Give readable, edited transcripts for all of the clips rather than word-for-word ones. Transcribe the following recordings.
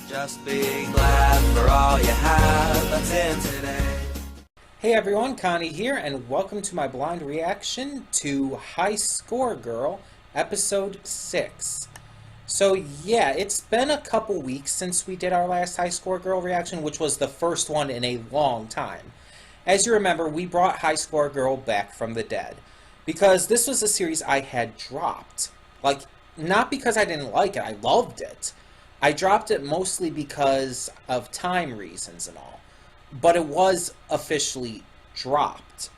Just be glad for all you have that's in today. Hey everyone, Connie here, and welcome to my blind reaction to High Score Girl, Episode 6. So yeah, it's been a couple weeks since we did our last High Score Girl reaction, which was the first one in a long time. As you remember, we brought High Score Girl back from the dead, because this was a series I had dropped. Like, not because I didn't like it, I loved it. I dropped it mostly because of time reasons and all. But it was officially dropped.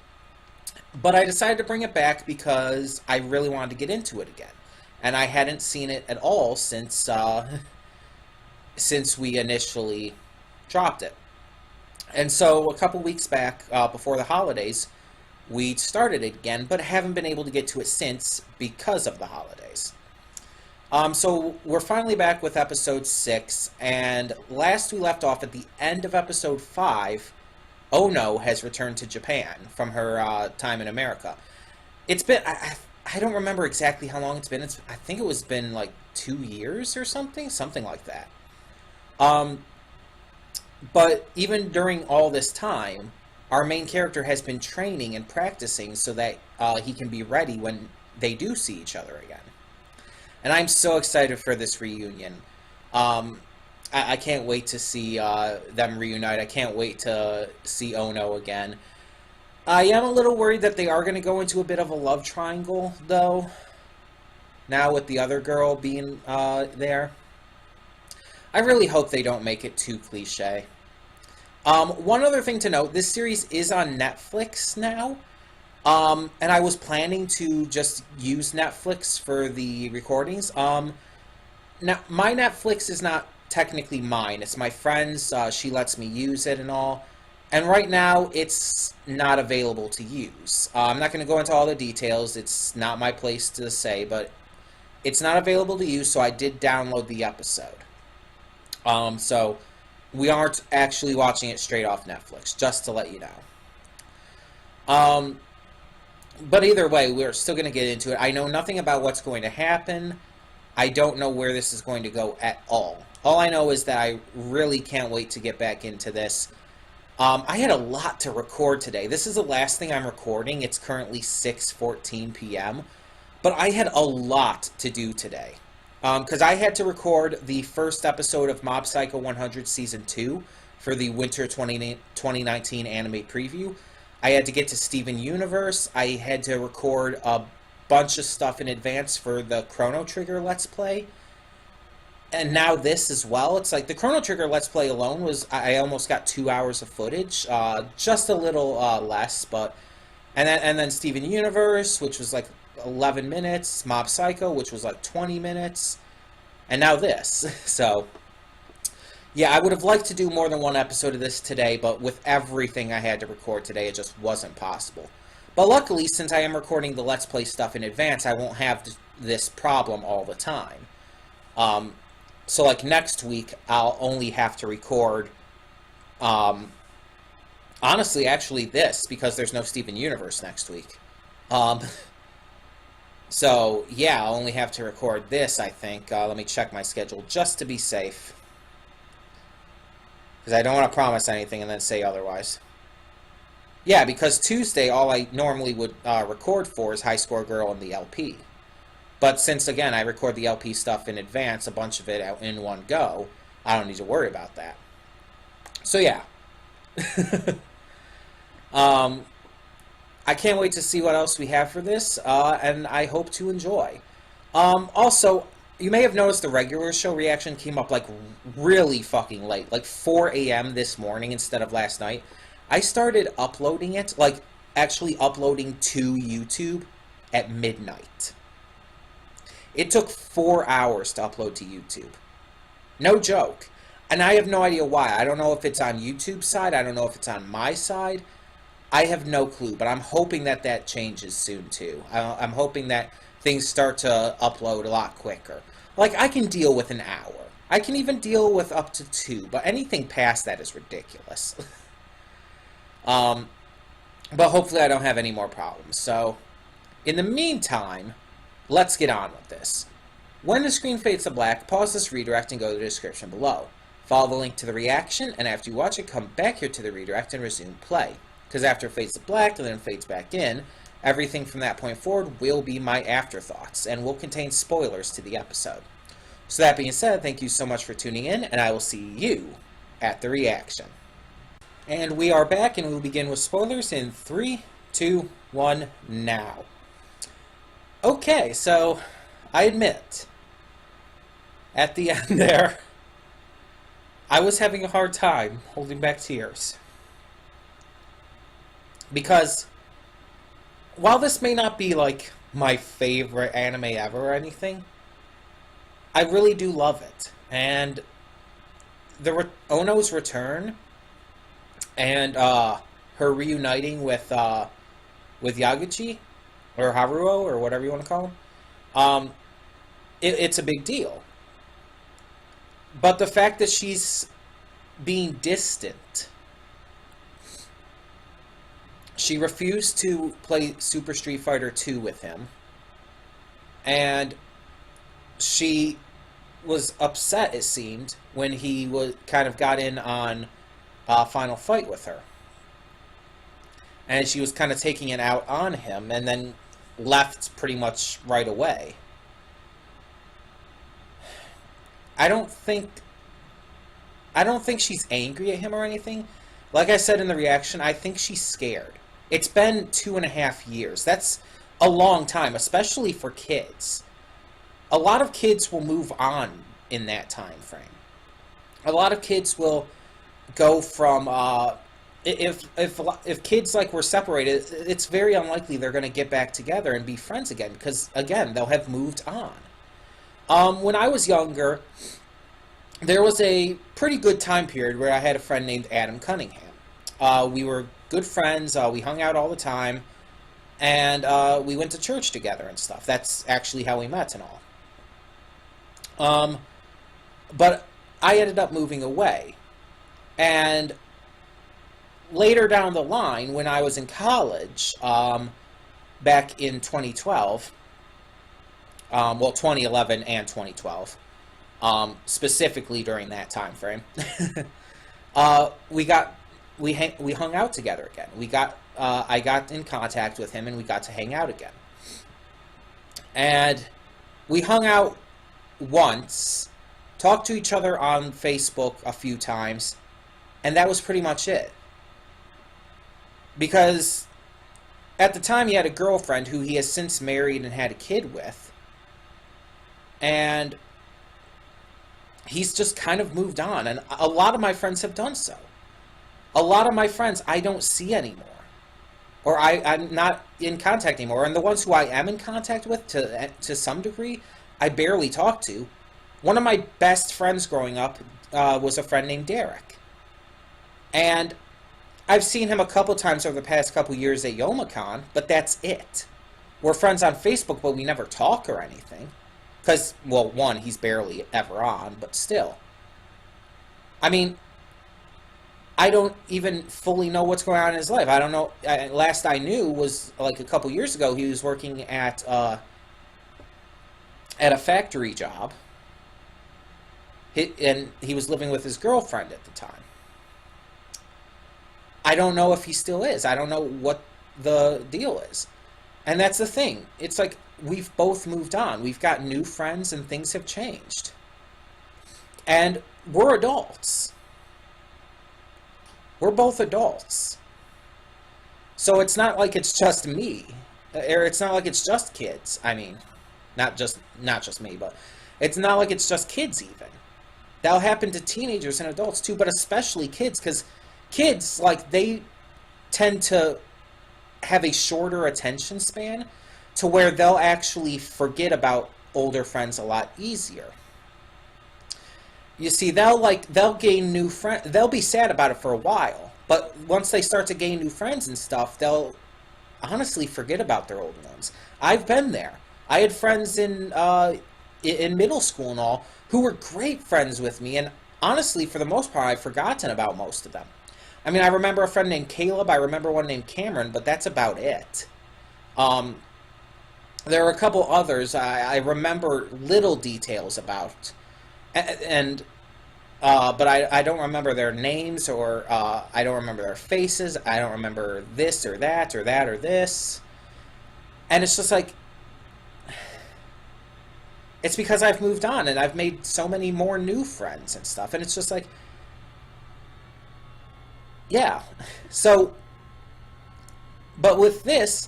But I decided to bring it back because I really wanted to get into it again. And I hadn't seen it at all since we initially dropped it. And so a couple weeks back, before the holidays, we started it again, but haven't been able to get to it since because of the holidays. So we're finally back with episode 6, and last we left off at the end of episode 5, Ono has returned to Japan from her time in America. It's been, I don't remember exactly how long it's been. I think it was been like 2 years or something like that. But even during all this time, our main character has been training and practicing so that he can be ready when they do see each other again. And I'm so excited for this reunion. I can't wait to see them reunite. I can't wait to see Ono again. I am a little worried that they are going to go into a bit of a love triangle, though. Now with the other girl being there. I really hope they don't make it too cliche. One other thing to note, this series is on Netflix now. And I was planning to just use Netflix for the recordings. Now, my Netflix is not technically mine. It's my friend's. She lets me use it and all. And right now, it's not available to use. I'm not going to go into all the details. It's not my place to say, but it's not available to use, so I did download the episode. So we aren't actually watching it straight off Netflix, just to let you know. But either way, we're still going to get into it. I know nothing about what's going to happen. I don't know where this is going to go at all. All I know is that I really can't wait to get back into this. I had a lot to record today. This is the last thing I'm recording. It's currently 6:14 p.m. But I had a lot to do today. Because I had to record the first episode of Mob Psycho 100 Season 2 for the Winter 2019 anime preview. I had to get to Steven Universe. I had to record a bunch of stuff in advance for the Chrono Trigger Let's Play. And now this as well. It's like the Chrono Trigger Let's Play alone was, I almost got 2 hours of footage. Just a little less, but... And then Steven Universe, which was like 11 minutes. Mob Psycho, which was like 20 minutes. And now this. So... yeah, I would have liked to do more than one episode of this today, but with everything I had to record today, it just wasn't possible. But luckily, since I am recording the Let's Play stuff in advance, I won't have this problem all the time. So, like, next week, I'll only have to record, honestly, actually this, because there's no Steven Universe next week. So, yeah, I'll only have to record this, I think. Let me check my schedule, just to be safe. Because I don't want to promise anything and then say otherwise. Yeah, because Tuesday, all I normally would record for is High Score Girl and the LP. But since, again, I record the LP stuff in advance, a bunch of it out in one go, I don't need to worry about that. So, yeah. I can't wait to see what else we have for this, and I hope to enjoy. Also... you may have noticed the regular show reaction came up, like, really fucking late. Like, 4 a.m. this morning instead of last night. I started uploading it, like, actually uploading to YouTube at midnight. It took 4 hours to upload to YouTube. No joke. And I have no idea why. I don't know if it's on YouTube's side. I don't know if it's on my side. I have no clue, but I'm hoping that that changes soon, too. I'm hoping that things start to upload a lot quicker. Like, I can deal with an hour. I can even deal with up to 2, but anything past that is ridiculous. But hopefully I don't have any more problems. So, in the meantime, let's get on with this. When the screen fades to black, pause this redirect and go to the description below. Follow the link to the reaction, and after you watch it, come back here to the redirect and resume play. Because after it fades to black and then fades back in, everything from that point forward will be my afterthoughts and will contain spoilers to the episode. So that being said, thank you so much for tuning in, and I will see you at the reaction. And we are back, and we'll begin with spoilers in 3, 2, 1, now. Okay, so I admit, at the end there, I was having a hard time holding back tears. Because while this may not be like my favorite anime ever or anything, I really do love it. And Ono's return and her reuniting with Yaguchi or Haruo or whatever you want to call him, it's a big deal. But the fact that she's being distant, she refused to play Super Street Fighter 2 with him, and she was upset, it seemed, when he kind of got in on Final Fight with her. And she was kind of taking it out on him, and then left pretty much right away. I don't think she's angry at him or anything. Like I said in the reaction, I think she's scared. It's been 2.5 years. That's a long time, especially for kids. A lot of kids will move on in that time frame. A lot of kids will go from if kids like were separated, it's very unlikely they're going to get back together and be friends again because again they'll have moved on. When I was younger, there was a pretty good time period where I had a friend named Adam Cunningham. We were good friends. We hung out all the time, and we went to church together and stuff. That's actually how we met and all. But I ended up moving away, and later down the line, when I was in college, back in 2012. 2011 and 2012, specifically during that time frame, we hung out together again. I got in contact with him, and we got to hang out again. And we hung out once, talked to each other on Facebook a few times, and that was pretty much it. Because at the time he had a girlfriend who he has since married and had a kid with. And he's just kind of moved on. And a lot of my friends have done so. A lot of my friends I don't see anymore. Or I'm not in contact anymore. And the ones who I am in contact with, to some degree, I barely talk to. One of my best friends growing up was a friend named Derek. And I've seen him a couple times over the past couple years at Youmacon, but that's it. We're friends on Facebook, but we never talk or anything. Because, well, one, he's barely ever on, but still. I mean, I don't even fully know what's going on in his life. I don't know. Last I knew was, like, a couple years ago, he was working at a factory job. And he was living with his girlfriend at the time. I don't know if he still is. I don't know what the deal is. And that's the thing. It's like, we've both moved on. We've got new friends and things have changed. And we're adults. We're both adults. So it's not like it's just me. Or it's not like it's just kids. I mean, not just me, but it's not like it's just kids even. That'll happen to teenagers and adults too, but especially kids, because kids, like, they tend to have a shorter attention span to where they'll actually forget about older friends a lot easier. You see, they'll gain new friends. They'll be sad about it for a while, but once they start to gain new friends and stuff, they'll honestly forget about their old ones. I've been there. I had friends in middle school and all who were great friends with me, and honestly, for the most part, I've forgotten about most of them. I mean, I remember a friend named Caleb, I remember one named Cameron, but that's about it. There are a couple others I remember little details about, and But I don't remember their names, or I don't remember their faces. I don't remember this or that or that or this. And it's just like, it's because I've moved on and I've made so many more new friends and stuff. And it's just like, yeah. So, but with this,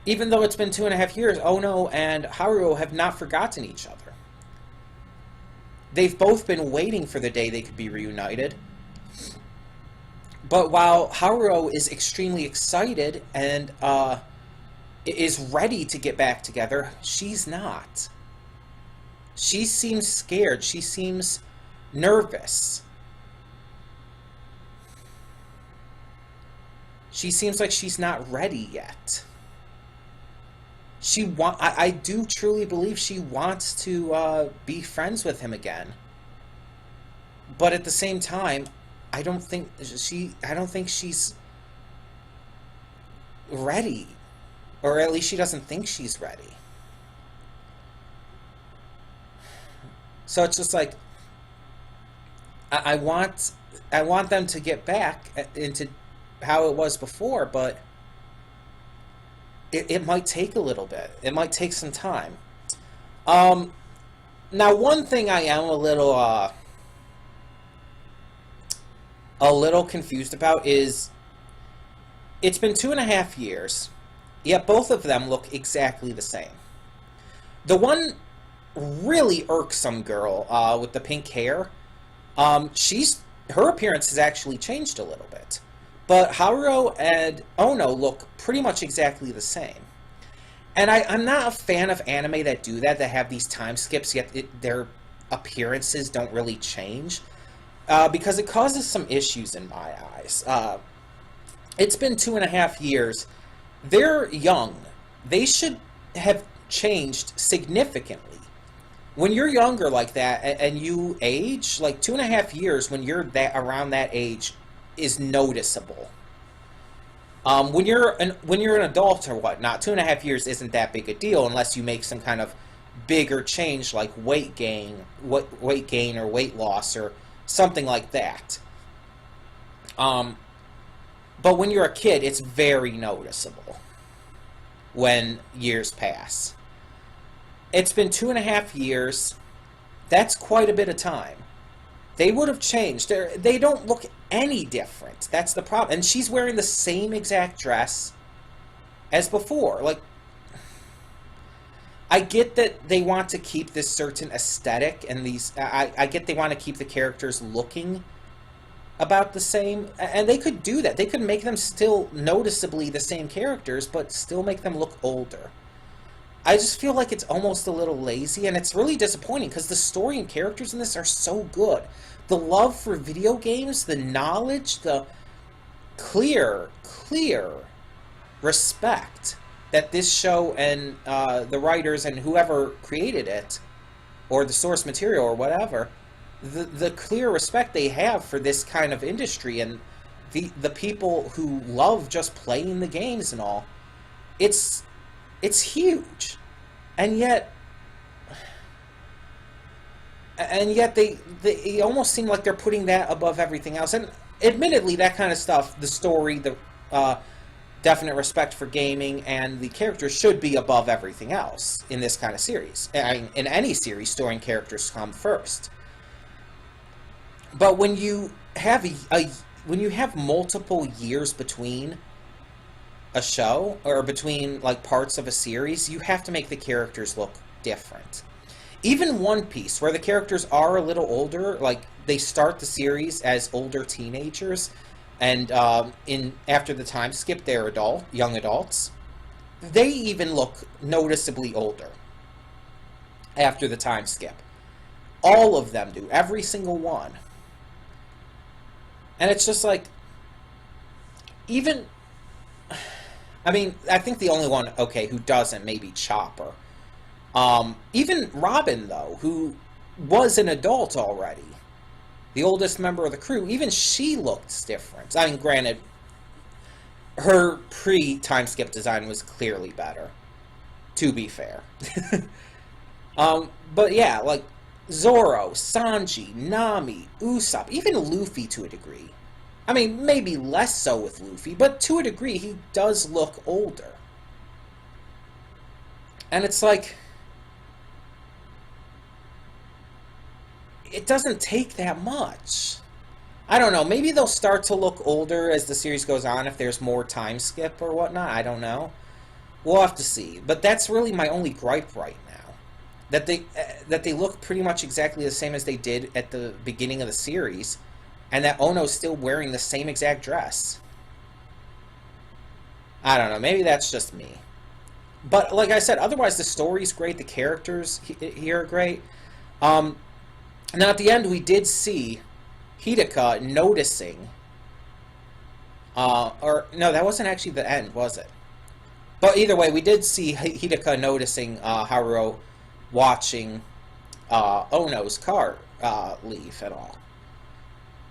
even though it's been 2.5 years, Ono and Haruo have not forgotten each other. They've both been waiting for the day they could be reunited. But while Haruo is extremely excited and is ready to get back together, she's not. She seems scared. She seems nervous. She seems like she's not ready yet. I do truly believe she wants to be friends with him again. But at the same time, I don't think she's ready. Or at least she doesn't think she's ready. So it's just like, I want them to get back into how it was before, but it might take a little bit. It might take some time. Now, one thing I am a little confused about is, it's been 2.5 years, yet both of them look exactly the same. The one really irksome girl with the pink hair, her appearance has actually changed a little bit. But Haruo and Ono look pretty much exactly the same. And I'm not a fan of anime that do that have these time skips, yet their appearances don't really change. Because it causes some issues in my eyes. It's been 2.5 years. They're young. They should have changed significantly. When you're younger like that and you age, like 2.5 years when you're around that age is noticeable. When you're an adult or whatnot, 2.5 years isn't that big a deal unless you make some kind of bigger change like weight gain or weight loss or something like that. But when you're a kid, it's very noticeable when years pass. It's been 2.5 years. That's quite a bit of time. They would have changed. They don't look any different. That's the problem. And she's wearing the same exact dress as before. Like, I get that they want to keep this certain aesthetic and these... I get they want to keep the characters looking about the same. And they could do that. They could make them still noticeably the same characters, but still make them look older. I just feel like it's almost a little lazy, and it's really disappointing because the story and characters in this are so good. The love for video games, the knowledge, the clear respect that this show and the writers and whoever created it, or the source material or whatever, the clear respect they have for this kind of industry and the people who love just playing the games and all, it's huge. And yet they almost seem like they're putting that above everything else. And admittedly, that kind of stuff, the story, the definite respect for gaming, and the characters should be above everything else in this kind of series. I mean, in any series, story and characters come first. But when you have when you have multiple years between a show, or between like parts of a series, you have to make the characters look different. Even One Piece, where the characters are a little older, like they start the series as older teenagers, and after the time skip they're young adults, they even look noticeably older after the time skip. All of them do, every single one. And it's just like, even... I mean, I think the only one, okay, who doesn't, maybe Chopper. Even Robin, though, who was an adult already, the oldest member of the crew, even she looked different. I mean, granted, her pre-time skip design was clearly better, to be fair. But yeah, like, Zoro, Sanji, Nami, Usopp, even Luffy to a degree. I mean, maybe less so with Luffy, but to a degree, he does look older. And it's like, it doesn't take that much. I don't know, maybe they'll start to look older as the series goes on if there's more time skip or whatnot, I don't know. We'll have to see. But that's really my only gripe right now. That they look pretty much exactly the same as they did at the beginning of the series, and that Ono's still wearing the same exact dress. I don't know, maybe that's just me. But like I said, otherwise the story's great, the characters here are great. Now at the end we did see Hidaka noticing, or no, that wasn't actually the end, was it? But either way, we did see Hidaka noticing Haruo watching Ono's car leave at all.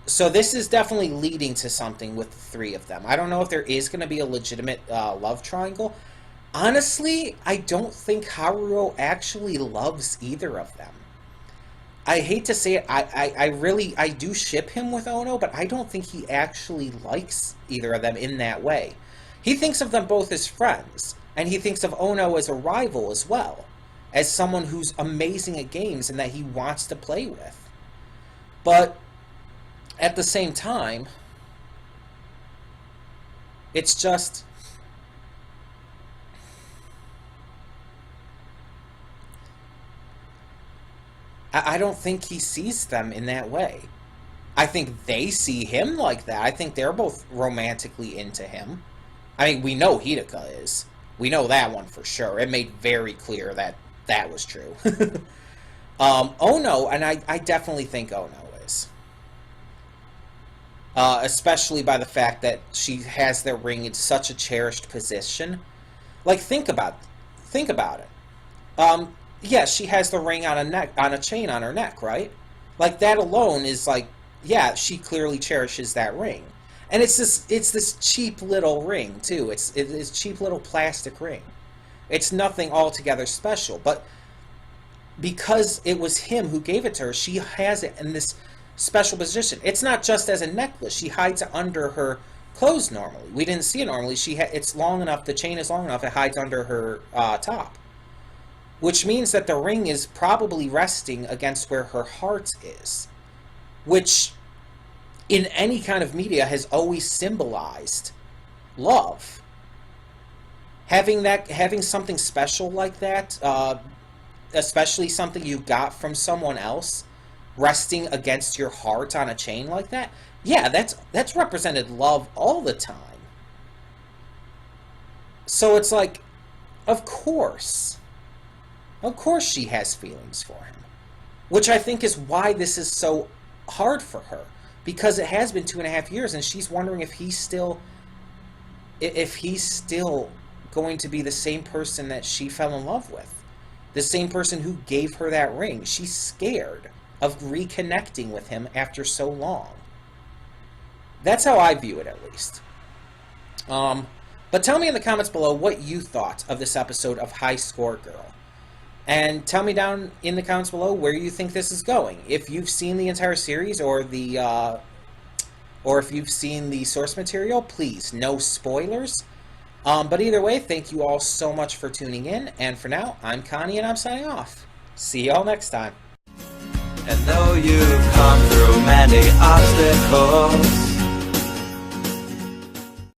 So this is definitely leading to something with the three of them. I don't know if there is going to be a legitimate love triangle. Honestly, I don't think Haruo actually loves either of them. I hate to say it, I do ship him with Ono, but I don't think he actually likes either of them in that way. He thinks of them both as friends, and he thinks of Ono as a rival as well, as someone who's amazing at games and that he wants to play with. But at the same time, it's just, I don't think he sees them in that way. I think they see him like that. I think they're both romantically into him. I mean, we know Hidaka is. We know that one for sure. It made very clear that that was true. Ono, and I definitely think Ono is. Especially by the fact that she has their ring in such a cherished position. Like, think about it. Yes, she has the ring on a chain on her neck, right? Like, that alone is like, yeah, she clearly cherishes that ring. And it's this cheap little ring, too. It's cheap little plastic ring. It's nothing altogether special, but because it was him who gave it to her, she has it in this special position. It's not just as a necklace. She hides it under her clothes normally. We didn't see it normally. It's long enough, the chain is long enough, it hides under her top. Which means that the ring is probably resting against where her heart is. Which, in any kind of media, has always symbolized love. Having something special like that, especially something you got from someone else, resting against your heart on a chain like that, yeah, that's represented love all the time. So it's like, of course she has feelings for him. Which I think is why this is so hard for her. Because it has been 2.5 years, and she's wondering if he's still going to be the same person that she fell in love with. The same person who gave her that ring. She's scared of reconnecting with him after so long. That's how I view it, at least. But tell me in the comments below what you thought of this episode of High Score Girl. And tell me down in the comments below where you think this is going. If you've seen the entire series or if you've seen the source material, please, no spoilers. But either way, thank you all so much for tuning in. And for now, I'm Connie and I'm signing off. See y'all next time. And though you've come through many obstacles,